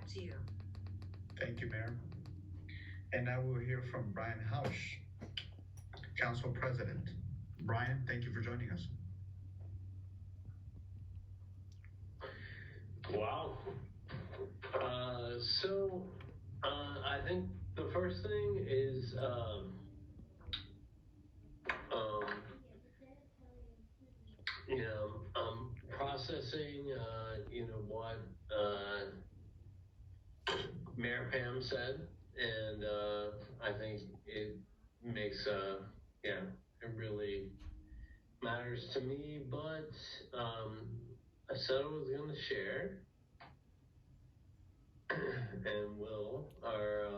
back to you. Thank you, Mayor. And now we'll hear from Brian Hausch, Council President. Brian, thank you for joining us. Wow. I think the first thing is processing, what Mayor Pam said, and I think it makes, it really matters to me, but I said I was going to share, and Will are,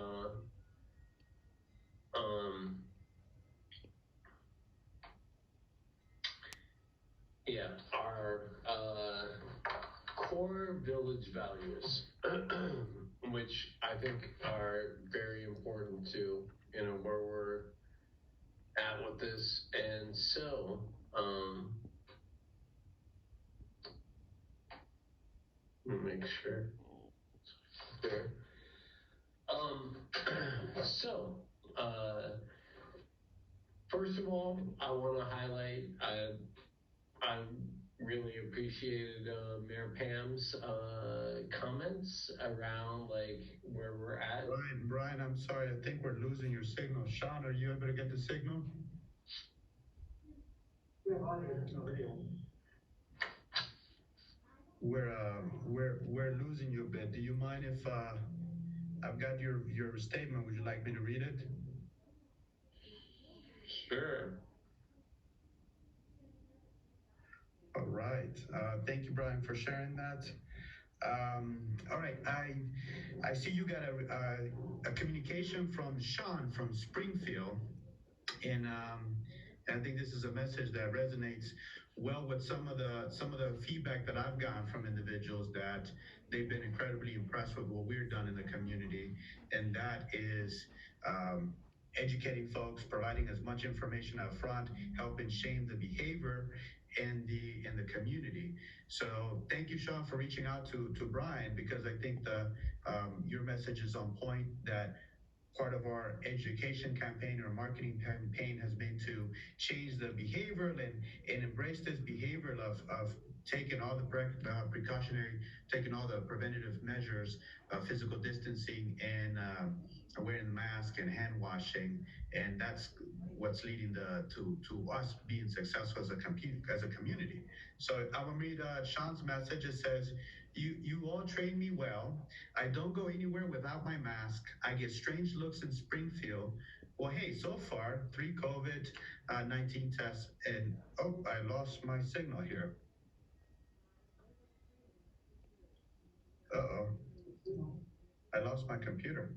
our core village values, which I think are very important to, where we're at with this. And so, let me make sure it's there. First of all, I want to highlight, I really appreciated Mayor Pam's comments around like where we're at. Brian, I'm sorry. I think we're losing your signal. Sean, are you able to get the signal? We're losing you a bit. Do you mind if I've got your statement? Would you like me to read it? Sure. All right. Thank you, Brian, for sharing that. All right. I see you got a communication from Sean from Springfield, and I think this is a message that resonates well with some of the feedback that I've gotten from individuals, that they've been incredibly impressed with what we've done in the community, and that is educating folks, providing as much information up front, helping shame the behavior in the community. So thank you, Sean, for reaching out to Brian, because I think your message is on point, that part of our education campaign or marketing campaign has been to change the behavior and embrace this behavior of taking all the precautionary, taking all the preventative measures of physical distancing and wearing the mask and hand washing, and that's what's leading to us being successful as a community. So I will read Sean's message. It says, You all train me well. I don't go anywhere without my mask. I get strange looks in Springfield. Well, hey, so far, 3 COVID-19 tests, and I lost my signal here. Uh-oh. I lost my computer.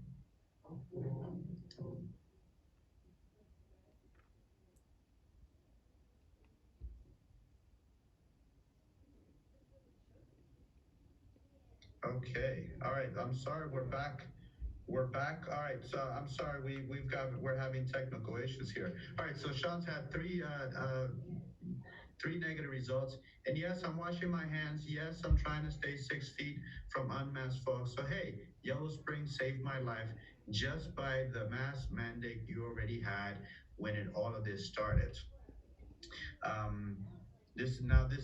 Okay. All right. I'm sorry. We're back. All right. So I'm sorry. We're having technical issues here. All right. So Sean's had three negative results. And yes, I'm washing my hands. Yes, I'm trying to stay 6 feet from unmasked folks. So hey, Yellow Spring saved my life just by the mask mandate you already had when all of this started. This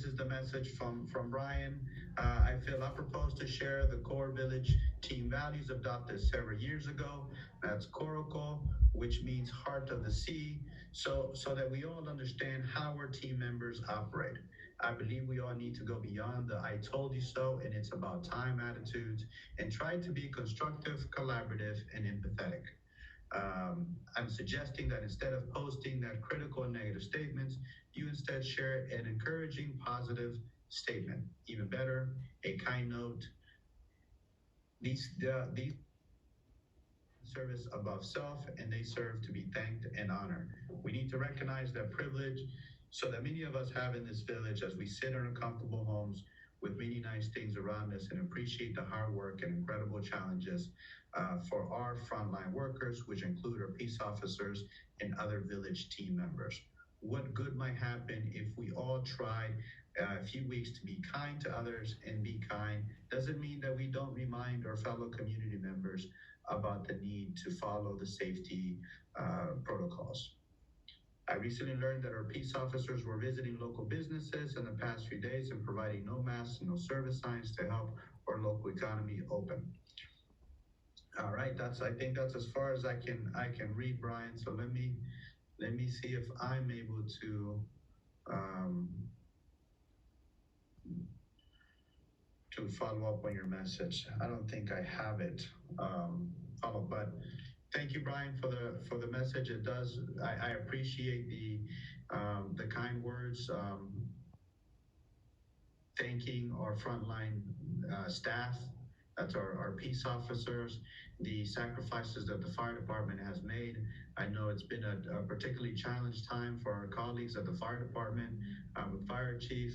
is the message from Brian. I feel I propose to share the core village team values adopted several years ago. That's Koroko, which means heart of the sea, so that we all understand how our team members operate. I believe we all need to go beyond the I told you so, and it's about time attitudes, and try to be constructive, collaborative, and empathetic. I'm suggesting that instead of posting that critical and negative statements, you instead share an encouraging, positive statement. Even better, a kind note. These service above self, and they serve to be thanked and honored. We need to recognize that privilege so that many of us have in this village as we sit in our comfortable homes with many nice things around us, and appreciate the hard work and incredible challenges for our frontline workers, which include our peace officers and other village team members. What good might happen if we all tried a few weeks to be kind to others and be kind doesn't mean that we don't remind our fellow community members about the need to follow the safety protocols. I recently learned that our peace officers were visiting local businesses in the past few days and providing no masks and no service signs to help our local economy open. All right, I think that's as far as I can read, Brian. So let me see if I'm able um, to follow up on your message. I don't think I have it followed, but thank you, Brian, for the message. It does. I appreciate the kind words. Thanking our frontline staff. That's our peace officers, the sacrifices that the fire department has made. I know it's been a particularly challenged time for our colleagues at the fire department. With fire chief,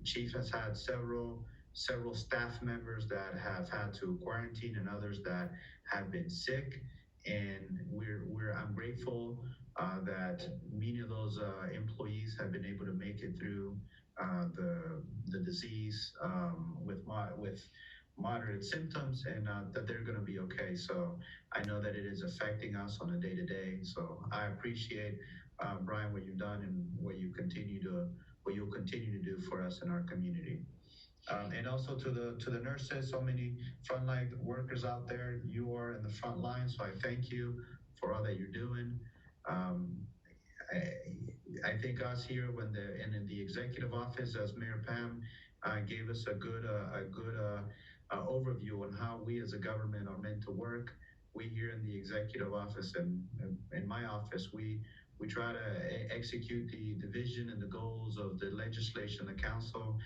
chief has had several staff members that have had to quarantine and others that have been sick. And I'm grateful that many of those employees have been able to make it through the disease with moderate symptoms, and that they're going to be okay. So I know that it is affecting us on a day to day. So I appreciate Brian, what you've done and what you'll continue to do for us in our community. And also to the nurses, so many frontline workers out there. You are in the front line, so I thank you for all that you're doing. I think us here in the executive office, as Mayor Pam gave us a good overview on how we as a government are meant to work. We here in the executive office and in my office, we try to execute the vision and the goals of the legislation, the council,